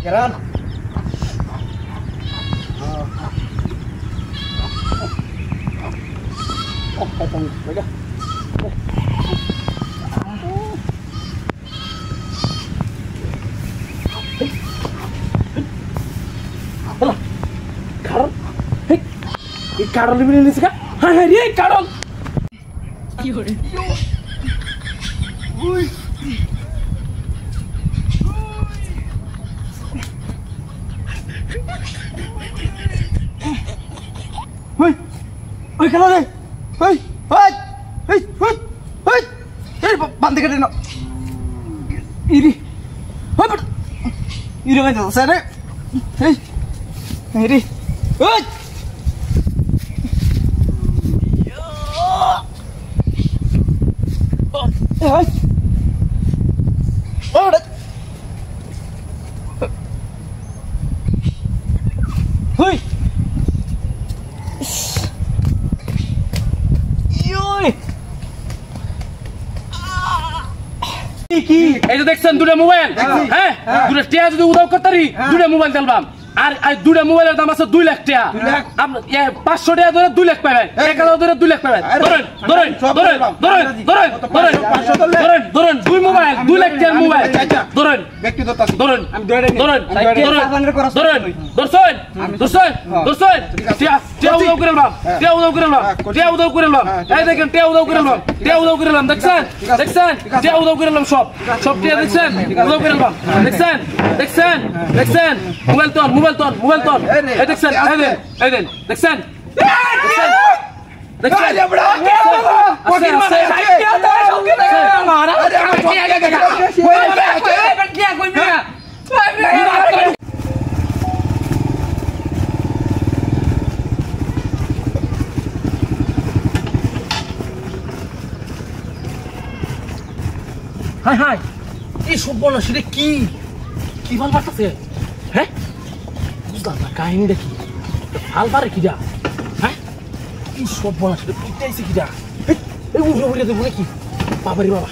Jalan. Oh, potong aja. Alah, Karol. Hei, ini Karol ini sih kan? Hai, dia Karol. Yore. Ui. Hei, hei kalau deh, hei, hei, hei, hei, hei, hei, banting ke dino, ini, hei, ini kan selesai deh, hei, ini, hei, hei, oh, deh, hei. এই যে দেখছেন দুটো mobile হ্যাঁ দুটো টিয়া যদি উদাও করতারি দুটো mobile দিলাম আর দুটো মোবাইলের দাম আছে 2 লাখ টাকা আপনি 500 টাকা ধরে 2 লাখ পাবেন 1000 ধরে 2 লাখ পাবেন ধরেন ধরেন ধরেন ধরেন ধরেন ধরেন 500 ধরেন ধরেন দুই মোবাইল 2 লাখ টাকার মোবাইল ধরেন ব্যক্তিগত আছে ধরেন আমি ধরেন ধরেন ধরেন দর্শন দর্শন দর্শন টিয়া উদাও করলাম টিয়া উদাও করলাম টিয়া উদাও করলাম এই দেখেন টিয়া উদাও করলাম টিয়া উদাও করলাম দেখছেন দেখছেন টিয়া উদাও করলাম সব টিয়া দেখছেন উদাও করলাম দেখছেন দেখছেন দেখছেন মোবাইল তো মোবাইল তো এই দেখছেন এই দেন দেখছেন দেখছেন হাই হাই এই সব বলো সেটা কি কি ভাল বাড়তেছে হ্যাঁ বুঝলাম না কাহিনীটা কি হাল পারে কি যা হ্যাঁ কি সব বলা সেটা পিটাইছে কি যা এই উঠে উঠে দেবো নাকি বাবারে বাবা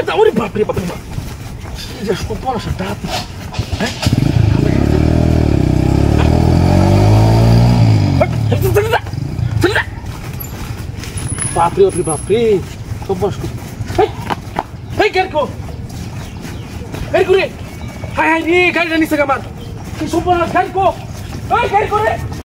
এটা ওরে বাপরে বাপরে বাবা কি যা সব বলা সেটা হ্যাঁ বাপরে বাপরে বাপরে সব বস এই কেরকো এই করে হাই হাই রে গাড়িটা নিচে কামার কি সব বলা কেরকো এই গাড়ি করে